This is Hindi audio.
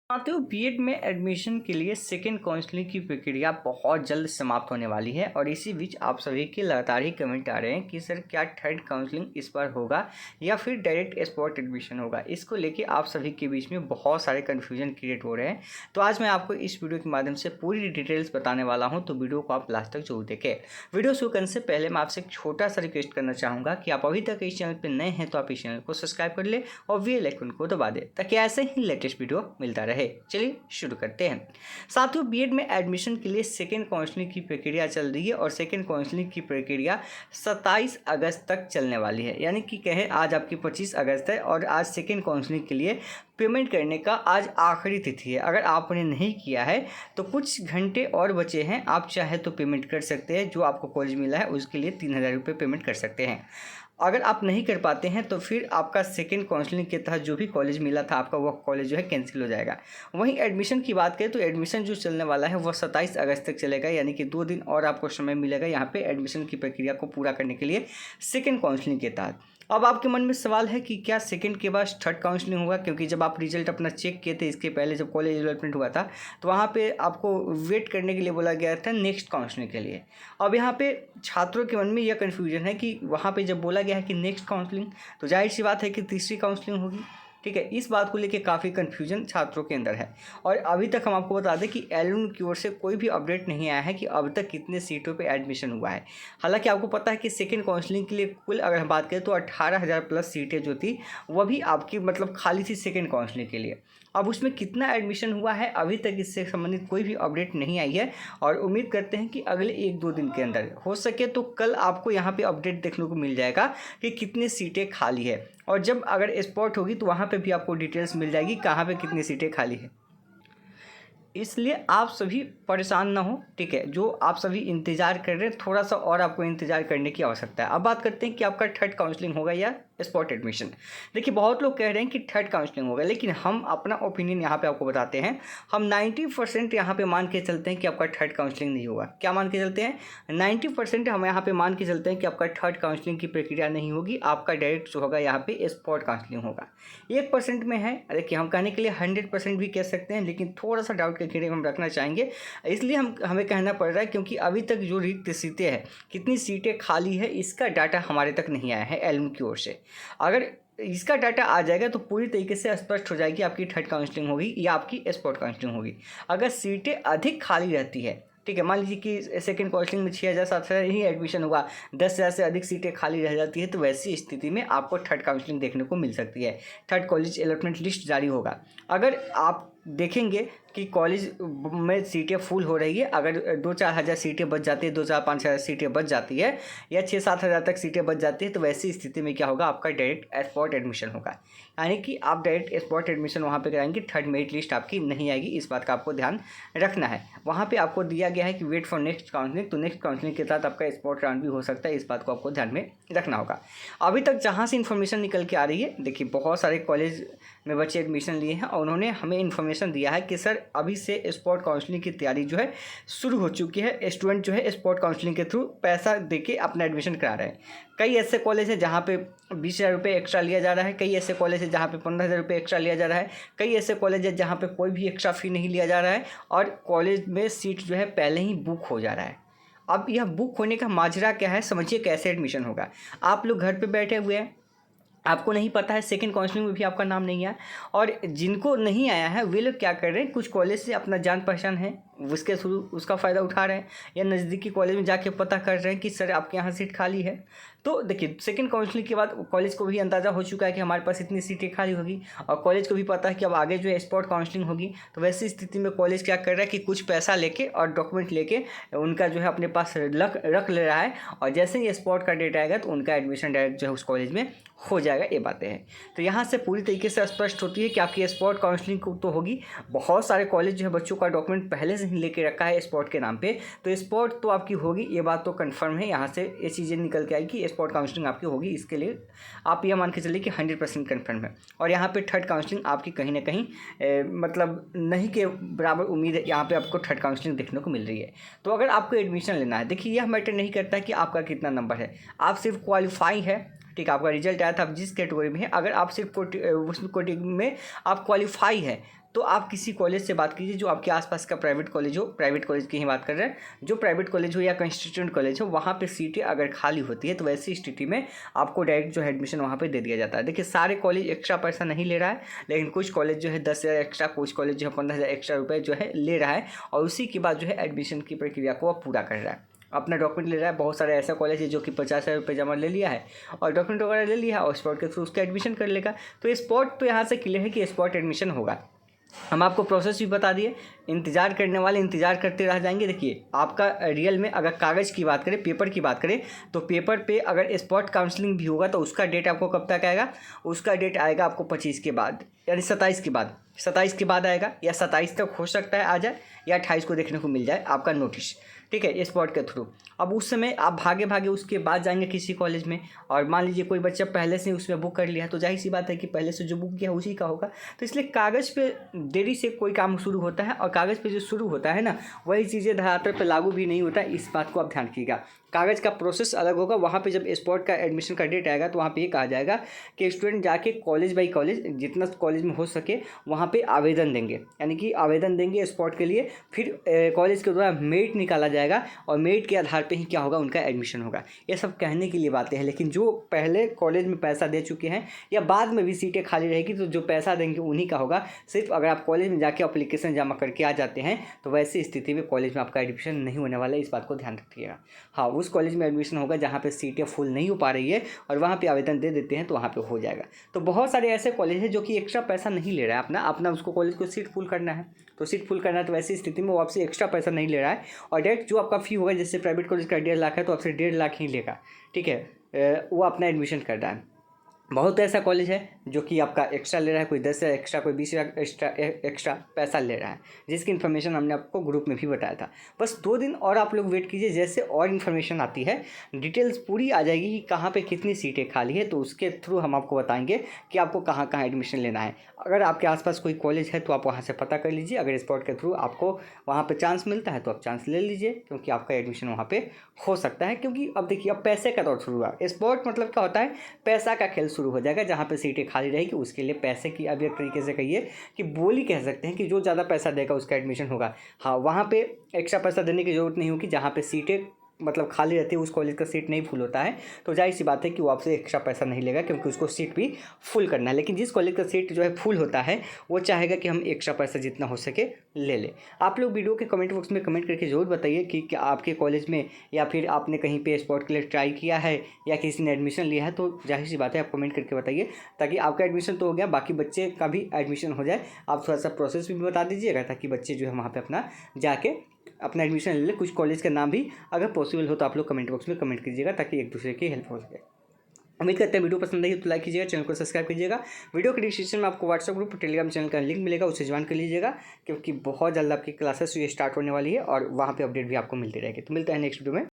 साथियों, बीएड में एडमिशन के लिए सेकेंड काउंसलिंग की प्रक्रिया बहुत जल्द समाप्त होने वाली है और इसी बीच आप सभी के लगातार ही कमेंट आ रहे हैं कि सर क्या थर्ड काउंसलिंग इस बार होगा या फिर डायरेक्ट स्पॉट एडमिशन होगा। इसको लेके आप सभी के बीच में बहुत सारे कन्फ्यूजन क्रिएट हो रहे हैं। तो आज मैं आपको इस वीडियो के माध्यम से पूरी डिटेल्स बताने वाला हूँ, तो वीडियो को आप लास्ट तक जरूर देखें। वीडियो शुरू करने से पहले मैं आपसे एक छोटा सा रिक्वेस्ट करना चाहूँगा कि आप अभी तक इस चैनल पर नए हैं तो आप इस चैनल को सब्सक्राइब कर ले और बेल आइकन को दबा दें ताकि ऐसे ही लेटेस्ट वीडियो मिलता रहे। चलिए शुरू करते हैं। साथियों, बीएड में एडमिशन के लिए सेकेंड काउंसलिंग की प्रक्रिया चल रही है और सेकेंड काउंसलिंग की प्रक्रिया 27 अगस्त तक चलने वाली है। यानी कि कहें आज आपकी 25 अगस्त है और आज सेकेंड काउंसलिंग के लिए पेमेंट करने का आज आखिरी तिथि है। अगर आपने नहीं किया है तो कुछ घंटे और बचे हैं, आप चाहे तो पेमेंट कर सकते हैं। जो आपको कॉलेज मिला है उसके लिए 3000 रुपये पेमेंट कर सकते हैं। अगर आप नहीं कर पाते हैं तो फिर आपका सेकेंड काउंसलिंग के तहत जो भी कॉलेज मिला था आपका वो कॉलेज जो है कैंसिल हो जाएगा। वहीं एडमिशन की बात करें तो एडमिशन जो चलने वाला है वो 27 अगस्त तक चलेगा, यानी कि 2 दिन और आपको समय मिलेगा यहाँ पे एडमिशन की प्रक्रिया को पूरा करने के लिए सेकेंड काउंसलिंग के तहत। अब आपके मन में सवाल है कि क्या सेकंड के बाद थर्ड काउंसलिंग होगा, क्योंकि जब आप रिजल्ट अपना चेक किए थे इसके पहले जब कॉलेज डेवलपमेंट हुआ था तो वहाँ पे आपको वेट करने के लिए बोला गया था नेक्स्ट काउंसलिंग के लिए। अब यहाँ पे छात्रों के मन में यह कन्फ्यूजन है कि वहाँ पे जब बोला गया है कि नेक्स्ट काउंसलिंग तो जाहिर सी बात है कि तीसरी काउंसलिंग होगी। ठीक है, इस बात को लेकर काफ़ी कन्फ्यूजन छात्रों के अंदर है और अभी तक हम आपको बता दें कि एलुमनी की ओर से कोई भी अपडेट नहीं आया है कि अब तक कितने सीटों पे एडमिशन हुआ है। हालांकि आपको पता है कि सेकेंड काउंसलिंग के लिए कुल अगर हम बात करें तो 18,000 प्लस सीटें जो थी वह भी आपकी खाली थी सेकेंड काउंसलिंग के लिए। अब उसमें कितना एडमिशन हुआ है अभी तक इससे संबंधित कोई भी अपडेट नहीं आई है और उम्मीद करते हैं कि अगले 1-2 दिन के अंदर हो सके तो कल आपको यहाँ पे अपडेट देखने को मिल जाएगा कि कितनी सीटें खाली है। और जब अगर स्पॉट होगी तो वहाँ पे भी आपको डिटेल्स मिल जाएगी कहाँ पे कितनी सीटें खाली है। इसलिए आप सभी परेशान ना हो, ठीक है। जो आप सभी इंतज़ार कर रहे हैं थोड़ा सा और आपको इंतज़ार करने की आवश्यकता है। अब बात करते हैं कि आपका थर्ड काउंसलिंग होगा या स्पॉट एडमिशन। देखिए, बहुत लोग कह रहे हैं कि थर्ड काउंसलिंग होगा, लेकिन हम अपना ओपिनियन यहाँ पे आपको बताते हैं। हम 90% यहाँ पे मान के चलते हैं कि आपका थर्ड काउंसलिंग नहीं होगा। क्या मान के चलते हैं? 90% हम यहाँ पे मान के चलते हैं कि आपका थर्ड काउंसलिंग की प्रक्रिया नहीं होगी, आपका डायरेक्ट जो होगा यहाँ पे स्पॉट काउंसलिंग होगा। 1% में है, देखिए हम कहने के लिए 100% भी कह सकते हैं, लेकिन थोड़ा सा डाउट के घेरे हम रखना चाहेंगे। इसलिए हमें कहना पड़ रहा है क्योंकि अभी तक जो रिक्त सीटें हैं, कितनी सीटें खाली है, इसका डाटा हमारे तक नहीं आया है एलुमनी की ओर से। अगर इसका डाटा आ जाएगा तो पूरी तरीके से स्पष्ट हो जाएगी आपकी थर्ड काउंसलिंग होगी या आपकी स्पॉट काउंसलिंग होगी। अगर सीटें अधिक खाली रहती है, ठीक है, मान लीजिए कि सेकेंड काउंसलिंग में 6,000-7,000 ही एडमिशन होगा, 10,000 से अधिक सीटें खाली रह जाती है, तो वैसी स्थिति में आपको थर्ड काउंसलिंग देखने को मिल सकती है। थर्ड कॉलेज अलॉटमेंट लिस्ट जारी होगा। अगर आप देखेंगे कि कॉलेज में सीटें फुल हो रही है, अगर 2-4 हज़ार सीटें बच जाती है, 2-4-5 हज़ार सीटें बच जाती है या 6-7 हज़ार तक सीटें बच जाती है, तो वैसी स्थिति में क्या होगा, आपका डायरेक्ट स्पॉट एडमिशन होगा। यानी कि आप डायरेक्ट स्पॉट एडमिशन वहाँ पे कराएंगे, थर्ड मेरिट लिस्ट आपकी नहीं आएगी। इस बात का आपको ध्यान रखना है। वहाँ पे आपको दिया गया है कि वेट फॉर नेक्स्ट काउंसलिंग, तो नेक्स्ट काउंसलिंग के साथ आपका स्पॉट राउंड भी हो सकता है। इस बात को आपको ध्यान में रखना होगा। अभी तक जहाँ से इन्फॉर्मेशन निकल के आ रही है, देखिए बहुत सारे कॉलेज में बच्चे एडमिशन लिए हैं और उन्होंने हमें इन्फॉर्मेशन दिया है कि सर अभी से स्पॉट काउंसलिंग की तैयारी जो है शुरू हो चुकी है। स्टूडेंट जो है स्पॉट काउंसलिंग के थ्रू पैसा देके अपना एडमिशन करा रहे हैं। कई ऐसे कॉलेज हैं जहाँ पे 20,000 रुपये एक्स्ट्रा लिया जा रहा है, कई ऐसे कॉलेज है जहाँ पे 15,000 रुपये एक्स्ट्रा लिया जा रहा है, कई ऐसे कॉलेज है जहाँ पे कोई भी एक्स्ट्रा फ़ी नहीं लिया जा रहा है और कॉलेज में सीट जो है पहले ही बुक हो जा रहा है। अब यह बुक होने का माजरा क्या है, समझिए कैसे एडमिशन होगा। आप लोग घर पर बैठे हुए हैं, आपको नहीं पता है, सेकंड काउंसलिंग में भी आपका नाम नहीं आया और जिनको नहीं आया है वे लोग क्या कर रहे हैं, कुछ कॉलेज से अपना जान पहचान है उसके थ्रू उसका फ़ायदा उठा रहे हैं या नज़दीकी कॉलेज में जाके पता कर रहे हैं कि सर आपके यहाँ सीट खाली है। तो देखिए, सेकंड काउंसलिंग के बाद कॉलेज को भी अंदाज़ा हो चुका है कि हमारे पास इतनी सीटें खाली होगी और कॉलेज को भी पता है कि अब आगे जो है स्पॉट काउंसलिंग होगी। तो वैसी स्थिति में कॉलेज क्या कर रहा है कि कुछ पैसा लेके और डॉक्यूमेंट लेके उनका जो है अपने पास रख ले रहा है और जैसे ही स्पॉट का डेट आएगा तो उनका एडमिशन डायरेक्ट जो है उस कॉलेज में हो जाएगा। ये बातें हैं। तो यहाँ से पूरी तरीके से स्पष्ट होती है कि आपकी स्पॉट काउंसलिंग तो होगी। बहुत सारे कॉलेज जो है बच्चों का डॉक्यूमेंट पहले से ही लेके रखा है स्पॉट के नाम पे, तो स्पॉट तो आपकी होगी, ये बात तो कंफर्म है। यहाँ से ये चीज़ें निकल के आई कि स्पॉट काउंसलिंग आपकी होगी। इसके लिए आप यह मान के चलिए कि 100% कन्फर्म है। और यहाँ पे थर्ड काउंसलिंग आपकी कहीं ना कहीं नहीं के बराबर उम्मीद है, यहाँ पे आपको थर्ड काउंसलिंग देखने को मिल रही है। तो अगर आपको एडमिशन लेना है, देखिए यह मैटर नहीं करता कि आपका कितना नंबर है, आप सिर्फ क्वालिफाई है, ठीक है, आपका रिजल्ट आया था, आप जिस कैटेगरी में है, अगर आप सिर्फ उस कैटेगरी में आप क्वालिफाई है तो आप किसी कॉलेज से बात कीजिए जो आपके आसपास का प्राइवेट कॉलेज हो, प्राइवेट कॉलेज की ही बात कर रहे हैं, जो प्राइवेट कॉलेज हो या कंस्टिट्यूएंट कॉलेज हो, वहाँ पे सीटें अगर खाली होती है तो वैसी स्थिति में आपको डायरेक्ट जो है एडमिशन वहाँ पे दे दिया जाता है। देखिए सारे कॉलेज एक्स्ट्रा पैसा नहीं ले रहा है, लेकिन कुछ कॉलेज जो है 10,000 एक्स्ट्रा, कुछ कॉलेज जो है 15,000 एक्स्ट्रा रुपये जो है ले रहा है और उसी के बाद जो है एडमिशन की प्रक्रिया को वह पूरा कर रहा है, अपना डॉक्यूमेंट ले रहा है। बहुत सारे ऐसा कॉलेज है जो कि 50,000 रुपये जमा ले लिया है और डॉक्यूमेंट वगैरह ले लिया है और स्पॉट के थ्रू उसका एडमिशन कर लेगा। तो स्पॉट तो यहाँ से क्लियर है कि स्पॉट एडमिशन होगा। हम आपको प्रोसेस भी बता दिए, इंतज़ार करने वाले इंतज़ार करते रह जाएंगे। देखिए आपका रियल में अगर कागज़ की बात करें, पेपर की बात करें, तो पेपर पे अगर स्पॉट काउंसलिंग भी होगा तो उसका डेट आपको कब तक आएगा? उसका डेट आएगा आपको 25 के बाद, यानी 27 के बाद, 27 के बाद आएगा, या 27 तक हो सकता है आ जाए, या 28 को देखने को मिल जाए आपका नोटिस, ठीक है, स्पॉट के थ्रू। अब उस समय आप भागे भागे उसके बाद जाएंगे किसी कॉलेज में, और मान लीजिए कोई बच्चा पहले से उसमें बुक कर लिया, तो जाहिर सी बात है कि पहले से जो बुक किया उसी का होगा। तो इसलिए कागज़ पे देरी से कोई काम शुरू होता है, और कागज़ पे जो शुरू होता है ना, वही चीज़ें धरातल पे लागू भी नहीं होता है। इस बात को आप ध्यान रखिएगा। कागज़ का प्रोसेस अलग होगा, वहाँ पे जब स्पॉट का एडमिशन का डेट आएगा तो वहाँ पे ये कहा जाएगा कि स्टूडेंट जाके कॉलेज बाई कॉलेज, जितना कॉलेज में हो सके वहाँ पे आवेदन देंगे, यानी कि आवेदन देंगे स्पॉट के लिए। फिर कॉलेज के द्वारा मेरिट निकाला जाएगा और मेरिट के आधार पे ही क्या होगा, उनका एडमिशन होगा। ये सब कहने के लिए बातें हैं, लेकिन जो पहले कॉलेज में पैसा दे चुके हैं या बाद में भी सीटें खाली रहेगी तो जो पैसा देंगे उन्हीं का होगा। सिर्फ अगर आप कॉलेज में जाके अप्लीकेशन जमा करके आ जाते हैं तो वैसी स्थिति में कॉलेज में आपका एडमिशन नहीं होने वाला है, इस बात को ध्यान रखिएगा। हाँ, उस कॉलेज में एडमिशन होगा जहाँ पे सीटें फुल नहीं हो पा रही है और वहाँ पे आवेदन दे देते हैं तो वहाँ पे हो जाएगा। तो बहुत सारे ऐसे कॉलेज हैं जो कि एक्स्ट्रा पैसा नहीं ले रहा है, अपना उसको कॉलेज को सीट फुल करना है, तो सीट फुल करना है, तो वैसी स्थिति में वो आपसे एक्स्ट्रा पैसा नहीं ले रहा है और डायरेक्ट जो आपका फ़ी होगा, जैसे प्राइवेट कॉलेज का 1.5 लाख है तो आपसे 1.5 लाख ही लेगा, ठीक है, वो अपना एडमिशन कर रहा है। बहुत ऐसा कॉलेज है जो कि आपका एक्स्ट्रा ले रहा है, कोई 10,000 एक्स्ट्रा, कोई 20,000 एक्स्ट्रा पैसा ले रहा है, जिसकी इन्फॉर्मेशन हमने आपको ग्रुप में भी बताया था। बस 2 दिन और आप लोग वेट कीजिए, जैसे और इन्फॉर्मेशन आती है, डिटेल्स पूरी आ जाएगी कि कहाँ पे कितनी सीटें खाली है, तो उसके थ्रू हम आपको बताएंगे कि आपको कहाँ कहाँ एडमिशन लेना है। अगर आपके आसपास कोई कॉलेज है तो आप वहाँ से पता कर लीजिए, अगर स्पॉट के थ्रू आपको वहाँ पर चांस मिलता है तो आप चांस ले लीजिए, क्योंकि आपका एडमिशन वहाँ पर हो सकता है। क्योंकि अब देखिए, अब पैसे का दौर शुरू हुआ। स्पॉट मतलब क्या होता है, पैसा का खेल शुरू हो जाएगा, जहाँ पे सीटें खाली रहेगी उसके लिए पैसे की, अब एक तरीके से कहिए कि बोली कह सकते हैं कि जो ज़्यादा पैसा देगा उसका एडमिशन होगा। हाँ, वहाँ पे एक्स्ट्रा पैसा देने की ज़रूरत नहीं होगी, जहाँ पे सीटें मतलब खाली रहती है, उस कॉलेज का सीट नहीं फुल होता है, तो जाहिर सी बात है कि वो आपसे एक्स्ट्रा पैसा नहीं लेगा, क्योंकि उसको सीट भी फुल करना है। लेकिन जिस कॉलेज का सीट जो है फुल होता है, वो चाहेगा कि हम एक्स्ट्रा पैसा जितना हो सके ले लें। आप लोग वीडियो के कमेंट बॉक्स में कमेंट करके ज़रूर बताइए कि क्या आपके कॉलेज में या फिर आपने कहीं पे स्पॉट के लिए ट्राई किया है या किसी ने एडमिशन लिया है, तो जाहिर सी बात है आप कमेंट करके बताइए, ताकि आपका एडमिशन तो हो गया, बाकी बच्चे का भी एडमिशन हो जाए। आप थोड़ा सा प्रोसेस भी बता दीजिएगा, ताकि बच्चे जो है वहाँ पर अपना जाके अपना एडमिशन ले ले। कुछ कॉलेज का नाम भी अगर पॉसिबल हो तो आप लोग कमेंट बॉक्स में कमेंट कीजिएगा, ताकि एक दूसरे की हेल्प हो सके। उम्मीद करते हैं वीडियो पसंद आई तो लाइक कीजिएगा, चैनल को सब्सक्राइब कीजिएगा। वीडियो के डिस्क्रिप्शन में आपको व्हाट्सएप ग्रुप, टेलीग्राम चैनल का लिंक मिलेगा, उसे ज्वाइन कर लीजिएगा, क्योंकि बहुत जल्द आपकी क्लासेस स्टार्ट होने वाली है और वहाँ पे अपडेट भी आपको मिलती रहेगी। तो मिलते हैं नेक्स्ट वीडियो में।